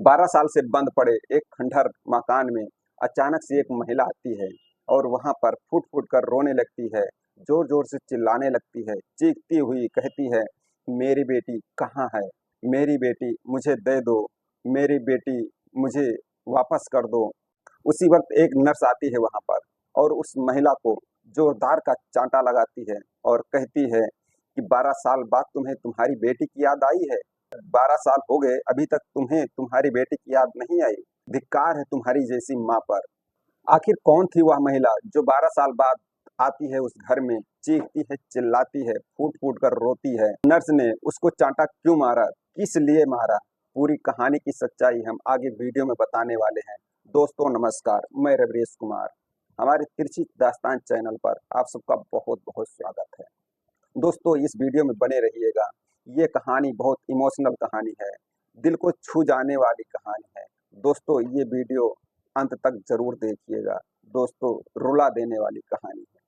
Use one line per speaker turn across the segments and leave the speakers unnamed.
12 साल से बंद पड़े एक खंडहर मकान में अचानक से एक महिला आती है और वहां पर फूट फूट कर रोने लगती है, जोर जोर से चिल्लाने लगती है, चीखती हुई कहती है, मेरी बेटी कहाँ है? मेरी बेटी मुझे दे दो, मेरी बेटी मुझे वापस कर दो। उसी वक्त एक नर्स आती है वहां पर और उस महिला को जोरदार का चांटा लगाती है और कहती है कि 12 साल बाद तुम्हें तुम्हारी बेटी की याद आई है? 12 साल हो गए, अभी तक तुम्हें तुम्हारी बेटी की याद नहीं आई? धिक्कार है तुम्हारी जैसी माँ पर। आखिर कौन थी वह महिला जो 12 साल बाद आती है उस घर में, चीखती है, चिल्लाती है, फूट फूट कर रोती है? नर्स ने उसको चांटा क्यों मारा, किस लिए मारा? पूरी कहानी की सच्चाई हम आगे वीडियो में बताने वाले हैं। दोस्तों नमस्कार, मैं रवरेश कुमार। हमारे तिरछी दास्तान चैनल पर आप सबका बहुत बहुत स्वागत है। दोस्तों इस वीडियो में बने रहिएगा। ये कहानी बहुत इमोशनल कहानी है, दिल को छू जाने वाली कहानी है। दोस्तों ये वीडियो अंत तक जरूर देखिएगा। दोस्तों रुला देने वाली कहानी है।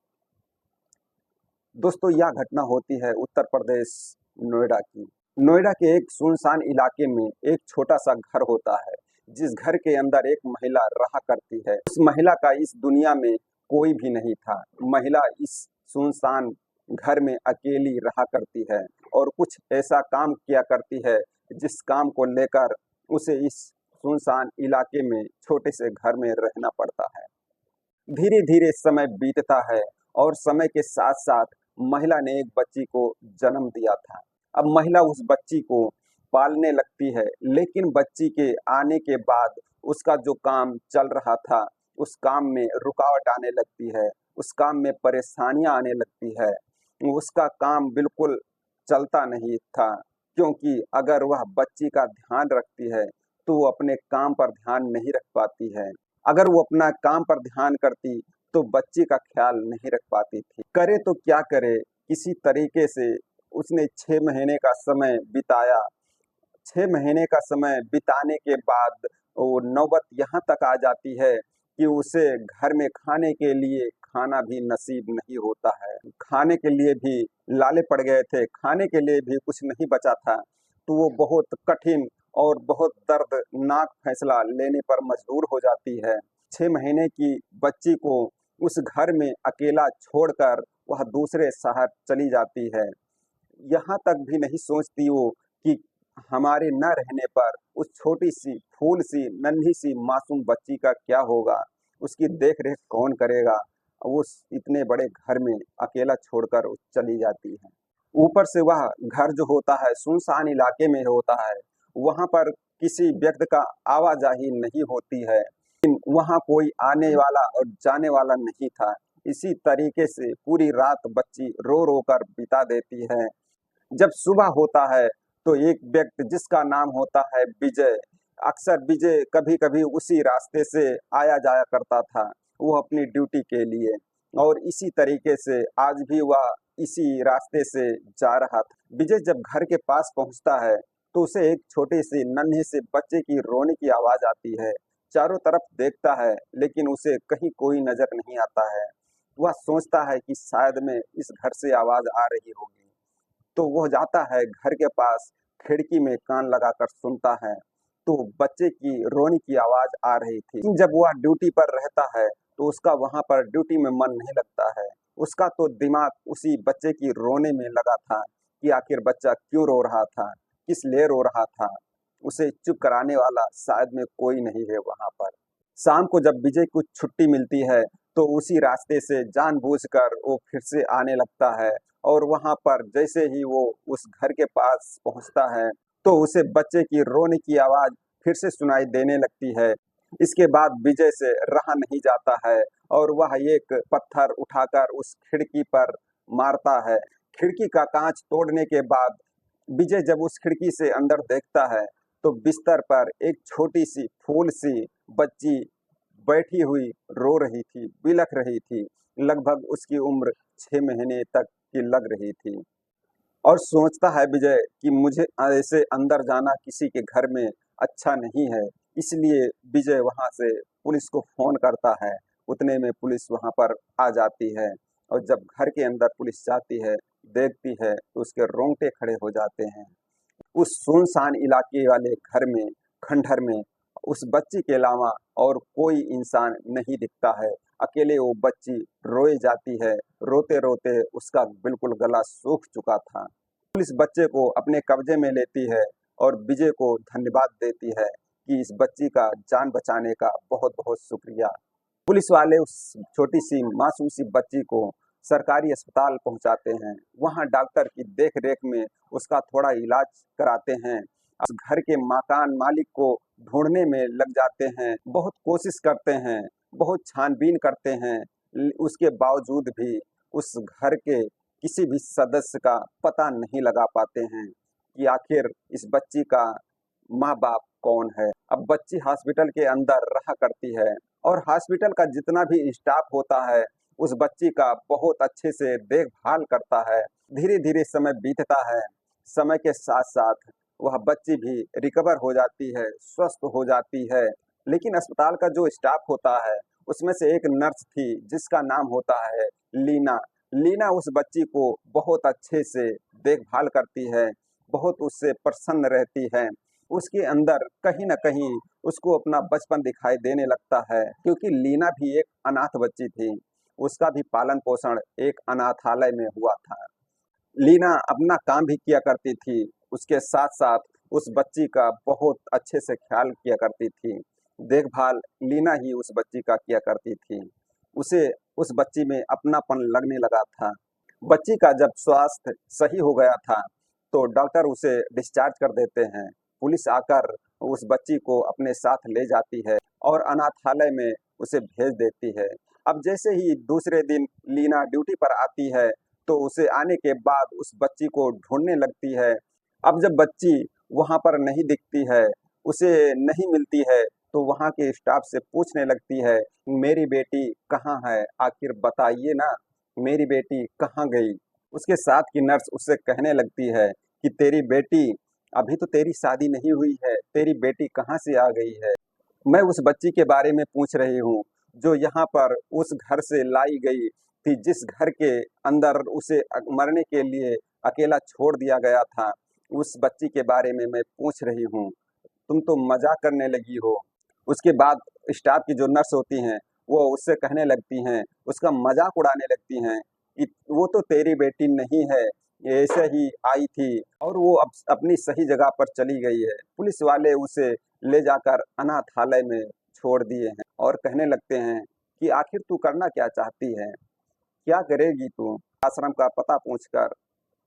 दोस्तों यह घटना होती है उत्तर प्रदेश नोएडा की। नोएडा के एक सुनसान इलाके में एक छोटा सा घर होता है, जिस घर के अंदर एक महिला रहा करती है। उस महिला का इस दुनिया में कोई भी नहीं था। महिला इस सुनसान घर में अकेली रहा करती है और कुछ ऐसा काम किया करती है जिस काम को लेकर उसे इस सुनसान इलाके में छोटे से घर में रहना पड़ता है। धीरे धीरे समय बीतता है और समय के साथ साथ महिला ने एक बच्ची को जन्म दिया था। अब महिला उस बच्ची को पालने लगती है, लेकिन बच्ची के आने के बाद उसका जो काम चल रहा था उस काम में रुकावट आने लगती है, उस काम में परेशानियां आने लगती है। उसका काम बिल्कुल चलता नहीं था, क्योंकि अगर वह बच्ची का ध्यान रखती है तो वो अपने काम पर ध्यान नहीं रख पाती है। अगर वो अपना काम पर ध्यान करती तो बच्ची का ख्याल नहीं रख पाती थी। करे तो क्या करे, किसी तरीके से उसने 6 महीने का समय बिताया। 6 महीने का समय बिताने के बाद वो नौबत यहाँ तक आ जाती है कि उसे घर में खाने के लिए खाना भी नसीब नहीं होता है। खाने के लिए भी लाले पड़ गए थे, खाने के लिए भी कुछ नहीं बचा था। तो वो बहुत कठिन और बहुत दर्दनाक फैसला लेने पर मजबूर हो जाती है। 6 महीने की बच्ची को उस घर में अकेला छोड़कर वह दूसरे शहर चली जाती है। यहाँ तक भी नहीं सोचती वो कि हमारे न रहने पर उस छोटी सी फूल सी नन्ही सी मासूम बच्ची का क्या होगा, उसकी देख रेख कौन करेगा। वो इतने बड़े घर में अकेला छोड़कर वो चली जाती है। ऊपर से वह घर जो होता है सुनसान इलाके में होता है, वहां पर किसी व्यक्ति का आवाजाही नहीं होती है। वहां कोई आने वाला और जाने वाला नहीं था। इसी तरीके से पूरी रात बच्ची रो रो कर बिता देती है। जब सुबह होता है तो एक व्यक्ति जिसका नाम होता है विजय, अक्सर विजय कभी कभी उसी रास्ते से आया जाया करता था, वो अपनी ड्यूटी के लिए। और इसी तरीके से आज भी वह इसी रास्ते से जा रहा था। विजय जब घर के पास पहुंचता है तो उसे एक छोटे से नन्हे से बच्चे की रोने की आवाज आती है। चारों तरफ देखता है लेकिन उसे कहीं कोई नजर नहीं आता है। वह सोचता है कि शायद में इस घर से आवाज आ रही होगी। तो वह जाता है घर के पास, खिड़की में कान लगाकर सुनता है तो बच्चे की रोने की आवाज आ रही थी। जब वह ड्यूटी पर रहता है तो उसका वहां पर ड्यूटी में मन नहीं लगता है। उसका तो दिमाग उसी बच्चे की रोने में लगा था कि आखिर बच्चा क्यों रो रहा था, किस लिए रो रहा था। उसे चुप कराने वाला शायद में कोई नहीं है वहां पर। शाम को जब विजय को छुट्टी मिलती है तो उसी रास्ते से जानबूझकर वो फिर से आने लगता है। और वहां पर जैसे ही वो उस घर के पास पहुंचता है तो उसे बच्चे की रोने की आवाज फिर से सुनाई देने लगती है। इसके बाद विजय से रहा नहीं जाता है और वह एक पत्थर उठाकर उस खिड़की पर मारता है। खिड़की का कांच तोड़ने के बाद विजय जब उस खिड़की से अंदर देखता है तो बिस्तर पर एक छोटी सी फूल सी बच्ची बैठी हुई रो रही थी, बिलख रही थी। लगभग उसकी उम्र 6 महीने तक की लग रही थी। और सोचता है विजय कि मुझे ऐसे अंदर जाना किसी के घर में अच्छा नहीं है। इसलिए विजय वहां से पुलिस को फोन करता है। उतने में पुलिस वहां पर आ जाती है और जब घर के अंदर पुलिस जाती है, देखती है तो उसके रोंगटे खड़े हो जाते हैं। उस सुनसान इलाके वाले घर में खंडहर में उस बच्ची के अलावा और कोई इंसान नहीं दिखता है। अकेले वो बच्ची रोए जाती है, रोते-रोते उसका बिल्कुल गला सूख चुका था। पुलिस बच्चे को अपने कब्जे में लेती है और विजय को धन्यवाद देती है कि इस बच्ची का जान बचाने का बहुत-बहुत शुक्रिया। पुलिस वाले उस छोटी-सी मासूम-सी बच्ची को सरकारी अस्पताल पहुँचाते हैं। वहाँ डॉक्टर की देख-रेख में उसका थोड़ा इलाज कराते हैं। उस घर के मकान मालिक को ढूँढने में लग जाते हैं, बहुत कोशिश करते हैं, बहुत छानबीन करते हैं। उसके बावजूद भी उस घर के किसी भी सदस्य का पता नहीं लगा पाते हैं कि आखिर इस बच्ची का माँ-बाप कौन है। अब बच्ची हॉस्पिटल के अंदर रहा करती है और हॉस्पिटल का जितना भी स्टाफ होता है, उस बच्ची का बहुत अच्छे से देखभाल करता है। धीरे-धीरे समय बीतता है, समय के साथ-साथ वह बच्ची भी रिकवर हो जाती है, स्वस्थ हो जाती है। लेकिन अस्पताल का जो स्टाफ होता है, उसमें से एक नर्स थी जिसका नाम होता है लीना। लीना उस बच्ची को बहुत अच्छे से देखभाल करती है, बहुत उससे प्रसन्न रहती है। उसके अंदर कहीं न कहीं उसको अपना बचपन दिखाई देने लगता है, क्योंकि लीना भी एक अनाथ बच्ची थी। उसका भी पालन-पोषण एक अनाथालय में हुआ था। लीना अपना काम भी किया करती थी, उसके साथ-साथ उस बच्ची का बहुत अच्छे से ख़्याल किया करती थी। देखभाल लीना ही उस बच्ची का किया करती थी। उसे उस बच्ची में अपनापन लगने लगा था। बच्ची का जब स्वास्थ्य सही हो गया था, तो डॉक्टर उसे डिस्चार्ज कर देते हैं। पुलिस आकर उस बच्ची को अपने साथ ले जाती है और अनाथालय में उसे भेज देती है। अब जैसे ही दूसरे दिन लीना ड्यूटी पर आती है, तो उसे आने के बाद उस बच्ची को ढूँढने लगती है। अब जब बच्ची वहाँ पर नहीं दिखती है, उसे नहीं मिलती है, तो वहाँ के स्टाफ से पूछने लगती है, मेरी बेटी कहाँ है? आखिर बताइए ना, मेरी बेटी कहाँ गई? उसके साथ की नर्स उससे कहने लगती है कि तेरी बेटी अभी तो तेरी शादी नहीं हुई है, तेरी बेटी कहाँ से आ गई है? मैं उस बच्ची के बारे में पूछ रही हूँ, जो यहाँ पर उस घर से लाई गई थी, जिस घर के अंदर उसे मरने के लिए अकेला छोड़ दिया गया था, उस बच्ची के बारे में मैं पूछ रही हूँ। तुम तो मज़ाक करने लगी हो। उसके बाद स्टाफ की जो नर्स होती हैं, वो उससे कहने लगती हैं, उसका मज़ाक उड़ाने लगती हैं कि वो तो तेरी बेटी नहीं है, ये ऐसे ही आई थी और वो अब अपनी सही जगह पर चली गई है। पुलिस वाले उसे ले जाकर अनाथालय में छोड़ दिए हैं और कहने लगते हैं कि आखिर तू करना क्या चाहती है? क्या करेगी तू? आश्रम का पता पूछकर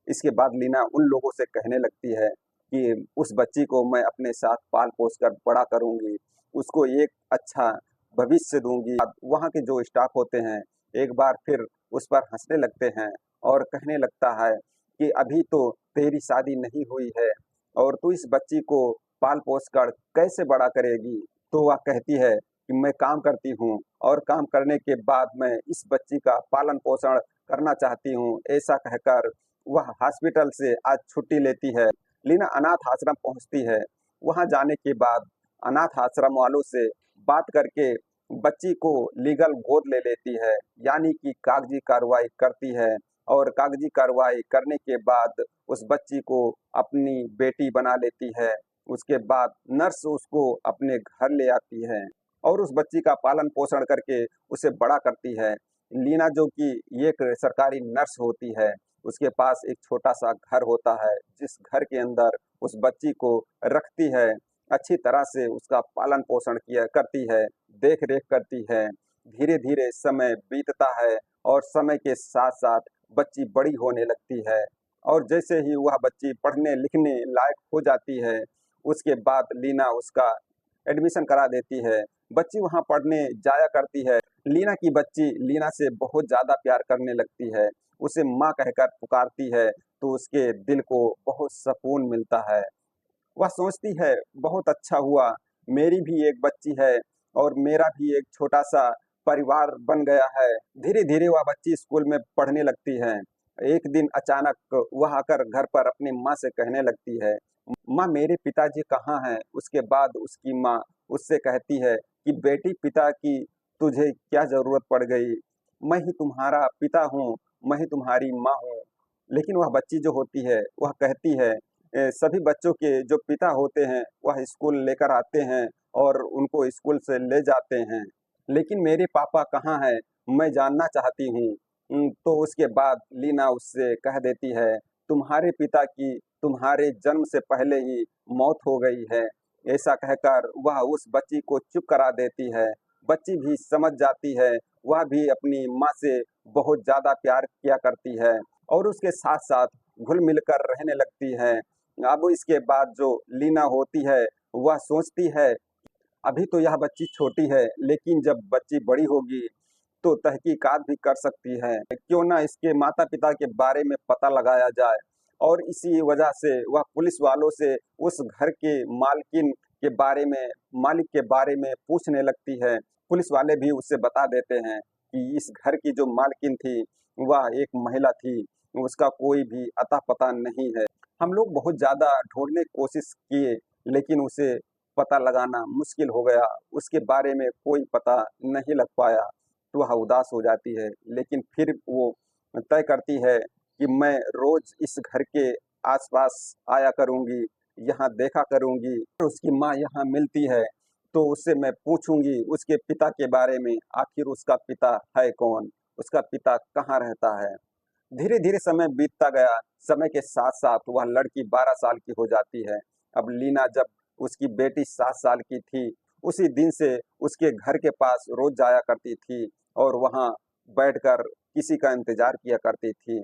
इसके बाद लीना उन लोगों से कहने लगती है कि उस बच्ची को मैं अपने साथ पाल-पोस कर बड़ा करूँगी, उसको एक अच्छा भविष्य दूँगी। अब वहाँ के जो स्टाफ होते हैं, एक बार फिर उस पर हँसने लगते हैं और कहने लगता है कि अभी तो तेरी शादी नहीं हुई है और तू इस बच्ची को पाल-पोस कर कैसे बड़ा करेगी? तो वह कहती है कि मैं काम करती हूँ और काम करने के बाद मैं इस बच्ची का पालन-पोषण करना चाहती हूँ। ऐसा कहकर वह हॉस्पिटल से आज छुट्टी लेती है। लीना अनाथ आश्रम पहुँचती है। वहाँ जाने के बाद अनाथ आश्रम वालों से बात करके बच्ची को लीगल गोद ले लेती है, यानी कि कागजी कार्रवाई करती है और कागजी कार्रवाई करने के बाद उस बच्ची को अपनी बेटी बना लेती है। उसके बाद नर्स उसको अपने घर ले आती है और उस बच्ची का पालन-पोषण करके उसे बड़ा करती है। लीना जो कि एक सरकारी नर्स होती है, उसके पास एक छोटा-सा घर होता है, जिस घर के अंदर उस बच्ची को रखती है, अच्छी तरह से उसका पालन-पोषण किया करती है, देख-रेख करती है। धीरे-धीरे समय बीतता है और समय के साथ-साथ बच्ची बड़ी होने लगती है और जैसे ही वह बच्ची पढ़ने-लिखने लायक हो जाती है, उसके बाद लीना उसका एडमिशन करा देती है। बच्ची वहाँ पढ़ने जाया करती है। लीना की बच्ची लीना से बहुत ज़्यादा प्यार करने लगती है। उसे माँ कहकर पुकारती है, तो उसके दिल को बहुत सुकून मिलता है। वह सोचती है, बहुत अच्छा हुआ, मेरी भी एक बच्ची है और मेरा भी एक छोटा-सा परिवार बन गया है। धीरे-धीरे वह बच्ची स्कूल में पढ़ने लगती है। एक दिन अचानक वह आकर घर पर अपनी माँ से कहने लगती है, माँ मेरे पिताजी कहाँ हैं? उसके बाद उसकी माँ उससे कहती है कि बेटी पिता की तुझे क्या ज़रूरत पड़ गई? मैं ही तुम्हारा पिता हूँ, मैं ही तुम्हारी माँ हूँ। लेकिन वह बच्ची जो होती है, वह कहती है सभी बच्चों के जो पिता होते हैं वह स्कूल लेकर आते हैं और उनको स्कूल से ले जाते हैं। लेकिन मेरे पापा कहाँ हैं, मैं जानना चाहती हूँ। तो उसके बाद लीना उससे कह देती है, तुम्हारे पिता की तुम्हारे जन्म से पहले ही मौत हो गई है। ऐसा कहकर वह उस बच्ची को चुप करा देती है। बच्ची भी समझ जाती है, वह भी अपनी माँ से बहुत ज़्यादा प्यार किया करती है और उसके साथ-साथ घुल-मिल कर रहने लगती है। अब इसके बाद जो लीना होती है, वह सोचती है, अभी तो यह बच्ची छोटी है, लेकिन जब बच्ची बड़ी होगी, तो तहकीकात भी कर सकती है। क्यों ना इसके माता-पिता के बारे में पता लगाया जाए और इसी वजह से वह पुलिस वालों से उस घर के मालकिन के बारे में मालिक के बारे में पूछने लगती है। पुलिस वाले भी उसे बता देते हैं कि इस घर की जो मालकिन थी, वह एक महिला थी, उसका कोई भी अता-पता नहीं है। हम लोग बहुत ज़्यादा ढूँढने की कोशिश किए, लेकिन उसे पता लगाना मुश्किल हो गया, उसके बारे में कोई पता नहीं लग पाया, तो वह उदास हो जाती है। लेकिन फिर वो तय करती है कि मैं रोज़ इस घर के आस-पास आया करूँगी, यहाँ देखा करूँगी। उसकी माँ यहाँ मिलती है, तो उससे मैं पूछूँगी उसके पिता के बारे में, आखिर उसका पिता है कौन? उसका पिता कहाँ रहता है? धीरे-धीरे समय बीतता गया, समय के साथ-साथ वह लड़की 12 साल की हो जाती है। अब लीना जब उसकी बेटी 7 साल की थी, उसी दिन से उसके घर के पास रोज़ जाया करती थी और वहाँ बैठकर किसी का इंतज़ार किया करती थी।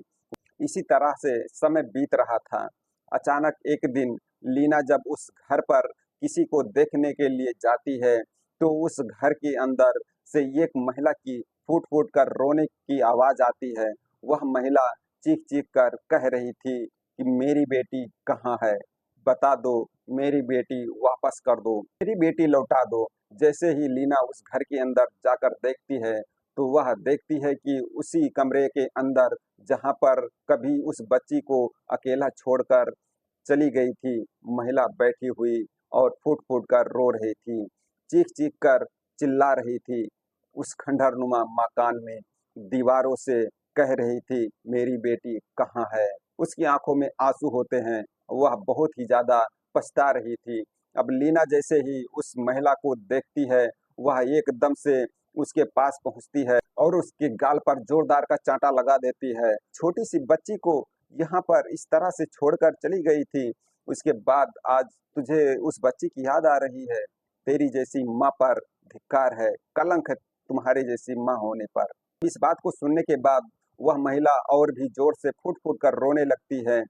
इसी तरह से समय बीत रहा था। अचानक एक दिन लीना जब उस घर पर किसी को देखने के लिए जाती है, तो उस घर के अंदर से एक महिला की फूट-फूट कर रोने की आवाज़ आती है। वह महिला चीख-चीख कर कह रही थी कि मेरी बेटी कहाँ है? बता दो, मेरी बेटी वापस कर दो, मेरी बेटी लौटा दो। जैसे ही लीना उस घर के अंदर जाकर देखती है, तो वह देखती है कि उसी कमरे के अंदर जहाँ पर कभी उस बच्ची को अकेला छोड़कर चली गई थी, महिला बैठी हुई और फूट-फूट कर रो रही थी, चीख-चीख कर चिल्ला रही थी। उस खंडहरनुमा मकान में दीवारों से कह रही थी, मेरी बेटी कहाँ है? उसकी आँखों में आँसू होते हैं, वह बहुत ही ज़्यादा पछता रही थी। अब लीना जैसे ही उस महिला को देखती है, वह एकदम से उसके पास पहुँचती है और उसके गाल पर ज़ोरदार का चाँटा लगा देती है। छोटी-सी बच्ची को यहाँ पर इस तरह से छोड़कर चली गई थी, उसके बाद आज तुझे उस बच्ची की याद आ रही है। तेरी जैसी माँ पर धिक्कार है, कलंक है तुम्हारे जैसी माँ होने पर। इस बात को सुनने के बाद वह महिला और भी ज़ोर से फूट-फूट कर रोने लगती है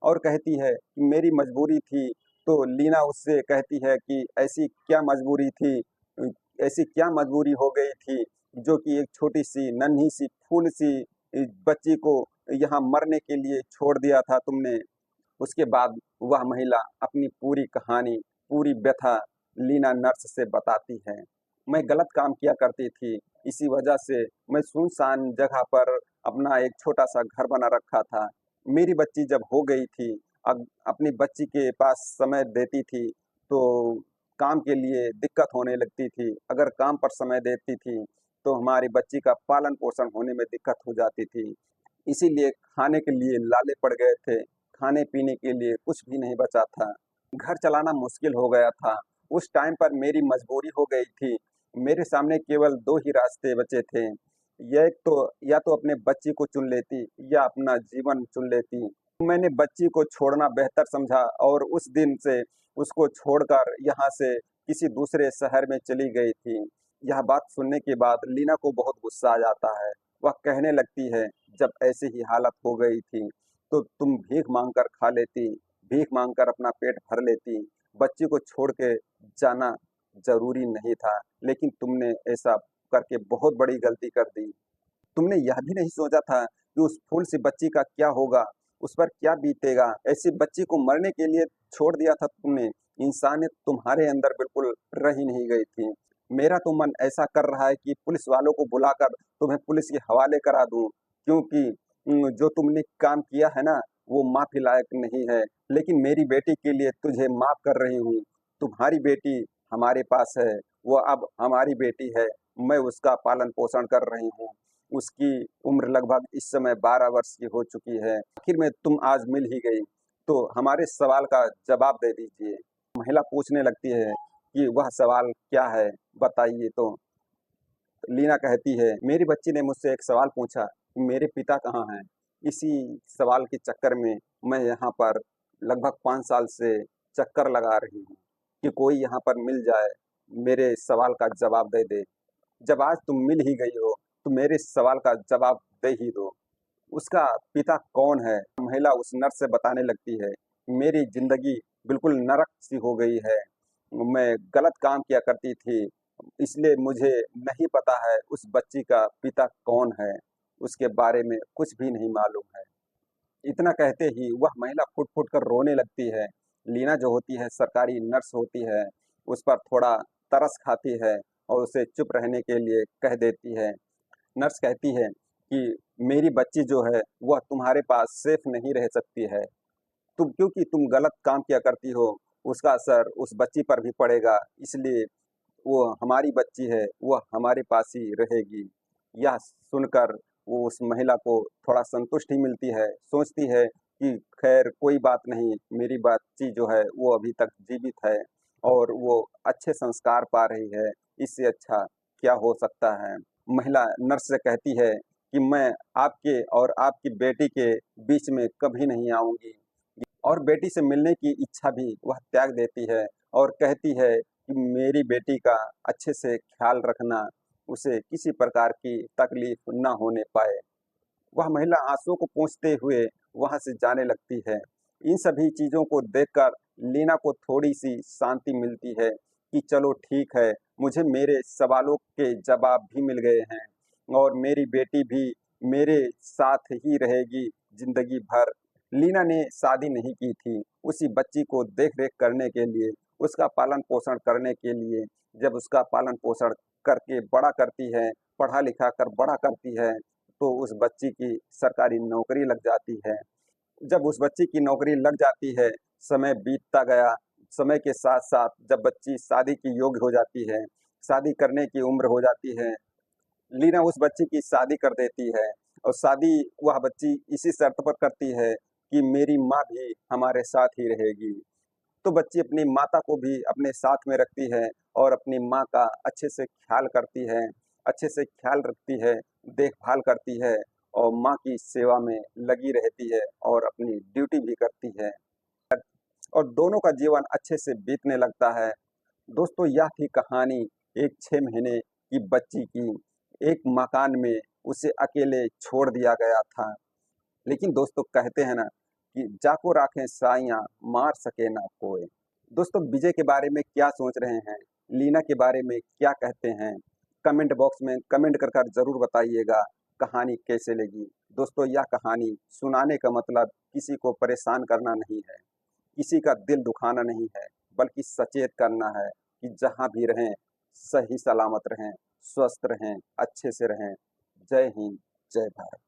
और कहती है कि मेरी मजबूरी थी। तो लीना उससे कहती है कि ऐसी क्या मजबूरी थी? ऐसी क्या मजबूरी हो गई थी जो कि एक छोटी-सी, नन्ही-सी, फूल-सी बच्ची को यहाँ मरने के लिए छोड़ दिया था तुमने? उसके बाद वह महिला अपनी पूरी कहानी, पूरी व्यथा लीना नर्स से बताती है। मैं गलत काम किया करती थी, इसी वजह से मैं सुनसान जगह पर अपना एक छोटा-सा घर बना रखा था। मेरी बच्ची जब हो गई थी, अब अपनी बच्ची के पास समय देती थी, तो काम के लिए दिक्कत होने लगती थी। अगर काम पर समय देती थी, तो हमारी बच्ची का पालन-पोषण होने में दिक्कत हो जाती थी। इसीलिए खाने के लिए लाले पड़ गए थे, खाने-पीने के लिए कुछ भी नहीं बचा था। घर चलाना मुश्किल हो गया था। उस टाइम पर मेरी मजबूरी हो गई थी। मेरे सामने केवल 2 ही रास्ते बचे थे। ये एक तो या तो अपने बच्ची को चुन लेती या अपना जीवन चुन लेती। मैंने बच्ची को छोड़ना बेहतर समझा और उस दिन से उसको छोड़कर यहाँ से किसी दूसरे शहर में चली गई थी। यह बात सुनने के बाद लीना को बहुत गुस्सा आ जाता है। वह कहने लगती है, जब ऐसी ही हालत हो गई थी, तो तुम भीख माँग कर खा लेती, भीख माँग कर अपना पेट भर लेती। बच्ची को छोड़ के जाना ज़रूरी नहीं था, लेकिन तुमने ऐसा करके बहुत बड़ी गलती कर दी। तुमने यह भी नहीं सोचा था कि उस फूल सी बच्ची का क्या होगा, उस पर क्या बीतेगा? ऐसी बच्ची को मरने के लिए छोड़ दिया था तुमने। इंसानियत तुम्हारे अंदर बिल्कुल रह ही नहीं गई थी। मेरा तो मन ऐसा कर रहा है कि पुलिस वालों को बुलाकर तुम्हें पुलिस के हवाले करा दूँ, क्योंकि जो तुमने काम किया है ना, वो माफ़ी लायक नहीं है। लेकिन मेरी बेटी के लिए तुझे माफ़ कर रही हूँ। तुम्हारी बेटी हमारे पास है, वो अब हमारी बेटी है। मैं उसका पालन-पोषण कर रही हूँ। उसकी उम्र लगभग इस समय 12 वर्ष की हो चुकी है। आखिर में तुम आज मिल ही गई। तो हमारे सवाल का जवाब दे दीजिए। महिला पूछने लगती है कि वह सवाल क्या है, बताइए। तो लीना कहती है, मेरी बच्ची ने मुझसे एक सवाल पूछा कि मेरे पिता कहाँ हैं। इसी सवाल के चक्कर में मैं यहाँ पर लगभग 5 साल से चक्कर लगा रही हूँ कि कोई यहाँ पर मिल जाए, मेरे सवाल का जवाब दे दे। जब आज तुम मिल ही गई हो, तो मेरे सवाल का जवाब दे ही दो। उसका पिता कौन है? महिला उस नर्स से बताने लगती है, मेरी ज़िंदगी बिल्कुल नरक सी हो गई है। मैं गलत काम किया करती थी, इसलिए मुझे नहीं पता है उस बच्ची का पिता कौन है, उसके बारे में कुछ भी नहीं मालूम है। इतना कहते ही वह महिला फुट-फुट कर रोने लगती है। लीना जो होती है सरकारी नर्स होती है, उस पर थोड़ा तरस खाती है और उसे चुप रहने के लिए कह देती है। नर्स कहती है कि मेरी बच्ची जो है वह तुम्हारे पास सेफ नहीं रह सकती है। तुम क्योंकि तुम गलत काम किया करती हो, उसका असर उस बच्ची पर भी पड़ेगा, इसलिए वो हमारी बच्ची है, वह हमारे पास ही रहेगी। यह सुनकर वो उस महिला को थोड़ा संतुष्टि मिलती है, सोचती है कि खैर कोई बात नहीं, मेरी बच्ची जो है वो अभी तक जीवित है और वो अच्छे संस्कार पा रही है, इससे अच्छा क्या हो सकता है। महिला नर्स से कहती है कि मैं आपके और आपकी बेटी के बीच में कभी नहीं आऊँगी। और बेटी से मिलने की इच्छा भी वह त्याग देती है और कहती है कि मेरी बेटी का अच्छे से ख्याल रखना, उसे किसी प्रकार की तकलीफ ना होने पाए। वह महिला आँसुओं को पोंछते हुए वहाँ से जाने लगती है। इन सभी चीज़ों को देखकर लीना को थोड़ी-सी शांति मिलती है कि चलो ठीक है, मुझे मेरे सवालों के जवाब भी मिल गए हैं और मेरी बेटी भी मेरे साथ ही रहेगी ज़िंदगी भर। लीना ने शादी नहीं की थी, उसी बच्ची को देख-रेख करने के लिए, उसका पालन-पोषण करने के लिए, जब उसका पालन-पोषण करके बड़ा करती है, पढ़ा-लिखा कर बड़ा करती है, तो उस बच्ची की सरकारी नौकरी लग जाती है। जब उस बच्ची की नौकरी लग जाती है, समय बीतता गया, समय के साथ-साथ जब बच्ची शादी की योग्य हो जाती है, शादी करने की उम्र हो जाती है, लीना उस बच्ची की शादी कर देती है और शादी वह बच्ची इसी शर्त पर करती है कि मेरी माँ भी हमारे साथ ही रहेगी। तो बच्ची अपनी माता को भी अपने साथ में रखती है और अपनी माँ का अच्छे से ख्याल करती है, अच्छे से ख्याल रखती है, देखभाल करती है और माँ की सेवा में लगी रहती है और अपनी ड्यूटी भी करती है और दोनों का जीवन अच्छे से बीतने लगता है। दोस्तों यह थी कहानी एक 6 महीने की बच्ची की। एक मकान में उसे अकेले छोड़ दिया गया था। लेकिन दोस्तों कहते हैं ना कि जाको राखें साइयाँ मार सके ना कोई। दोस्तों विजय के बारे में क्या सोच रहे हैं? लीना के बारे में क्या कहते हैं? कमेंट बॉक्स में कमेंट कर कर ज़रूर बताइएगा कहानी कैसे लगी। दोस्तों यह कहानी सुनाने का मतलब किसी को परेशान करना नहीं है, किसी का दिल दुखाना नहीं है, बल्कि सचेत करना है कि जहाँ भी रहें, सही सलामत रहें, स्वस्थ रहें, अच्छे से रहें। जय हिंद, जय भारत।